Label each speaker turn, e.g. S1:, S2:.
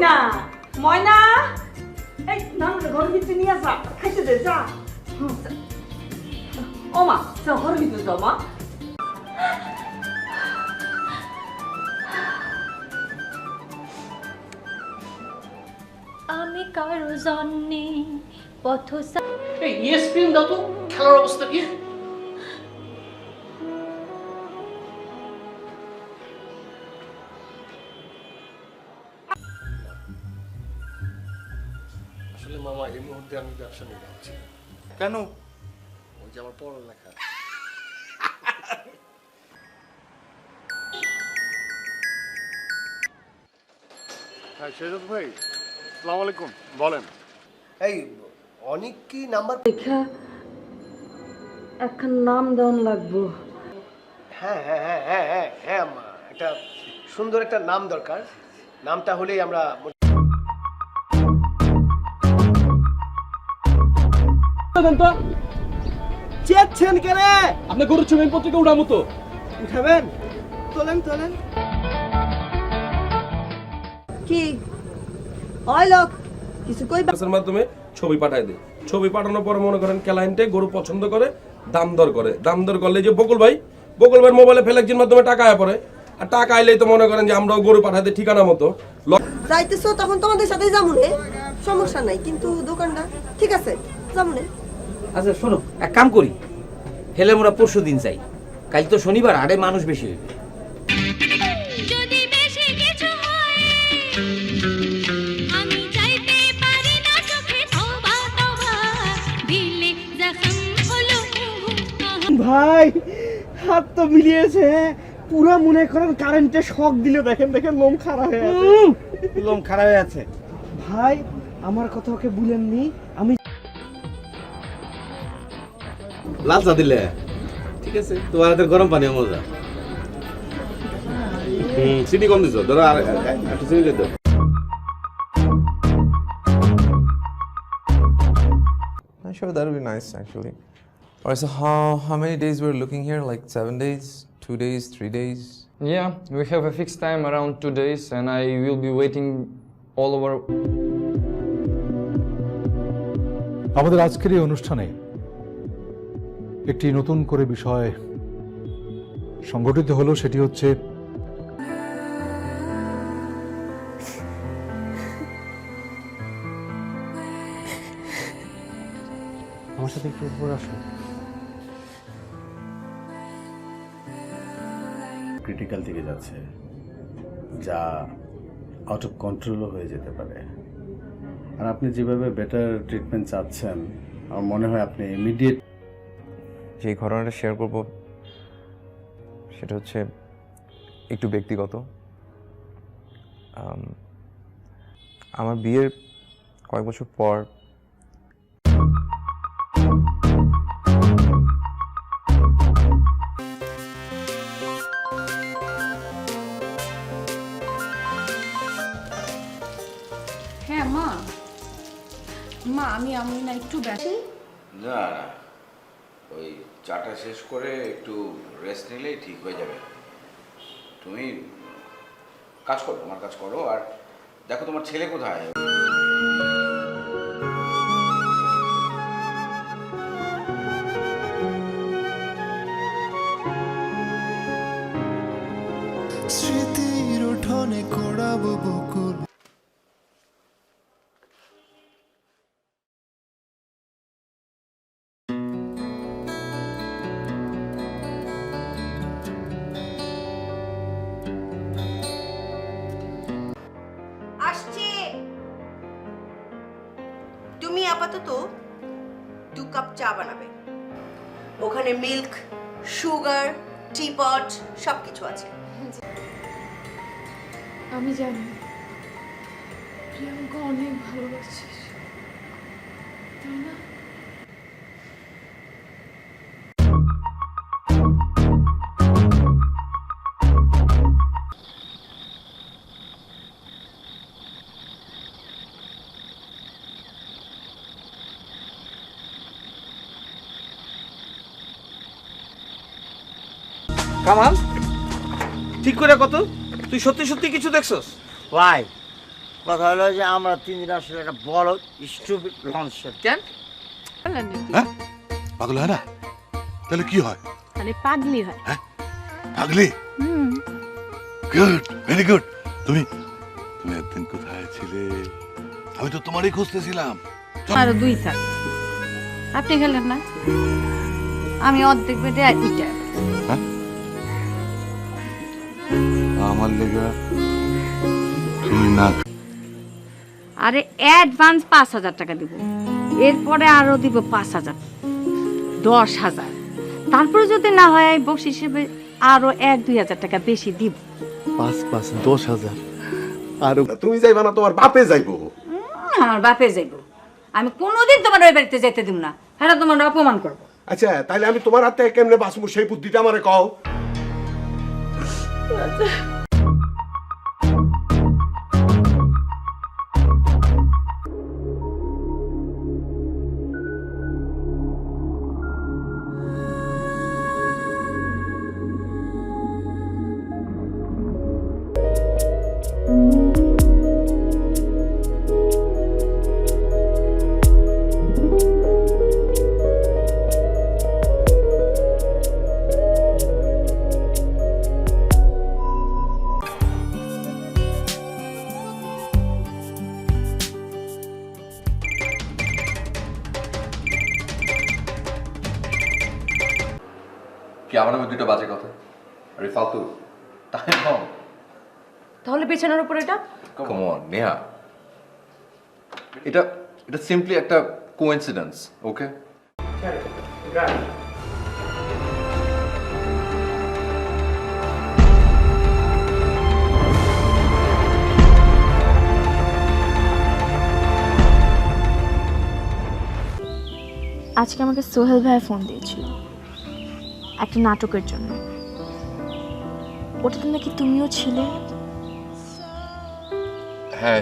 S1: না ময়না এই না ঘরের ভিতরে নিয়ে যা খাইতে দে যা ও মা যাও ঘরের ভিতরে যাও মা
S2: আমি কারো জন্যে পথ
S3: এই ESPN দাও তো খেলার অবস্থা কি আসলে মামা এই মুহূর্তে আমি ব্যবসা নিতে পারছি না।
S4: কেন?
S3: ওই যে আমার পড়ালেখা।
S4: হ্যাঁ শেহজাদ ভাই, আসসালামু আলাইকুম, বলেন।
S5: এই অনেক কি নাম্বার?
S1: দেখা একখান নাম দেওয়ান লাগবো
S5: হ্যাঁ হ্যাঁ হ্যাঁ হ্যাঁ হ্যাঁ হ্যাঁ আম্মা, একটা সুন্দর একটা নাম দরকার। নামটা হলেই আমরা চেয়েছেন কেন?
S3: আপনি গরুর ছবি পত্রিকা উঠামো তো
S5: উঠাবেন? তোলেন তোলেন।
S1: কি ওই লোক কিছু কই
S6: এর মাধ্যমে ছবি পাঠায় দেয়। ছবি পাঠানোর পরে মনে করেন ক্লায়েন্টে গরু পছন্দ করে, দাম দর করে। দাম দর করলে যে বকুল ভাই মোবাইলে ফ্লেক্সির মাধ্যমে টাকা আয় পড়ে। আর টাকা আইলেই তো মনে করেন যে আমরাও গরু পাঠাতে ঠিকানা মতো
S7: যাইতেছো তখন তোমাদের সাথেই যাবো রে, সমস্যা নাই। কিন্তু দোকানটা ঠিক আছে, যাবো রে।
S8: আচ্ছা শোনো, এক কাম করি, হেলে মোরা পরশু দিন চাই। কাল তো শনিবার, আরে মানুষ বেশি হইবে।
S2: যদি বেশি কিছু হয় আমি চাইতে পারি না চোখে তওবা তওবা দিলে জখম হলো
S9: ভাই হাত তো মিলিয়েছে, পুরো মনে করেন কারেন্টে শক দিলে দেখেন দেখেন লোম খারাপ হয়ে আছে।
S8: লোম খারাপ হয়ে আছে।
S9: ভাই আমার কথা ওকে বলেননি, আমি
S10: লাল চা দিলে ঠিক আছে, তোমার হাতের গরম পানি মজা। চিনি কম দিছো, ধরো আর একটু চিনি দিতে।
S11: I'm sure that would be nice actually. Alright, so how many days we're looking here? Like 7 days, 2 days, 3 days?
S12: Yeah, we have a fixed time around 2 days and I will be waiting all over.
S13: আমাদের আজকের এই অনুষ্ঠানে একটি নতুন করে বিষয় সংগঠিত হলো, সেটি হচ্ছে
S9: আমার সাথে একটু উপরে আসো।
S10: ক্রিটিক্যাল দিকে যাচ্ছে, যা আউট অফ কন্ট্রোলও হয়ে যেতে পারে। আর আপনি যেভাবে বেটার ট্রিটমেন্ট চাচ্ছেন, আমার মনে হয় আপনি ইমিডিয়েট
S11: যেই ঘটনাটা শেয়ার করব সেটা হচ্ছে একটু ব্যক্তিগত। আমার বিয়ের কয়েক বছর পর
S7: হ্যাঁ মা, আমি না একটু বেশি
S8: না না, ওই চাটা শেষ করে একটু রেস্ট নিলেই ঠিক হয়ে যাবে। তুমি কাজ করো, তোমার কাজ করো। আর দেখো তোমার ছেলে কোথায়?
S14: স্মৃতির উঠোনে কোড়াবো বকুল।
S7: আসছে। তুমি আপাতত 2 কাপ চা বানাবে। ওখানে মিল্ক, সুগার, টিপট সবকিছু আছে।
S2: আমি জানি তুই আমাকে অনেক ভালোবাসিস, তাই না?
S8: কামাল, ঠিক করে কত? তুই সত্যি সত্যি কিছু দেখছস?
S9: ভাই কথা হলো যে আমরা 3 দিন আসলে একটা বড় স্টুপিড লঞ্চ
S1: কেন
S4: হ্যাঁ পাগল হয় না তাহলে কি হয়
S2: তাহলে পাগলি হয়।
S4: পাগলি গুড ভেরি গুড তুমি তুমি একদিন কোথায় ছিলে আমি তো তোমারই খুঁজতেছিলাম
S1: আরো 2 থাক আপনি গেলেন না আমি অর্ধেক বেটে ইটা
S4: আমার লেগে তুমি না
S1: আরে অ্যাডভান্স 5,000 টাকা দিব এরপরে আরো দিব 5,000 10,000 তারপরে যদি না হয় বক্স হিসেবে আরো 1-2,000 টাকা বেশি দিব
S10: 5-10,000 আর তুমি যাইবা না তোমার বাপে যাইবো
S1: আমার বাপে যাইব আমি কোনোদিন তোমার ওই বাড়িতে যেতে দিব না হ্যাঁ তোমার অপমান করব
S10: আচ্ছা তাহলে আমি তোমার হাতে কেমনে বাঁচবো সেই বুদ্ধিটা আমারে কও
S11: কি আমার নামে 2টা বাজে কথা আরে ফালতু টাইম কম
S1: তাহলে বিছানার উপর এটা
S11: কাম অন নেহা এটা এটা সিম্পলি একটা কোইন্সিডেন্স ওকে
S2: আজকে আমাকে সোহেল ভাইয়া ফোন দিয়েছিল একটা নাটকের জন্য। ওটাতে নাকি তুমিও ছিলে।
S11: হ্যাঁ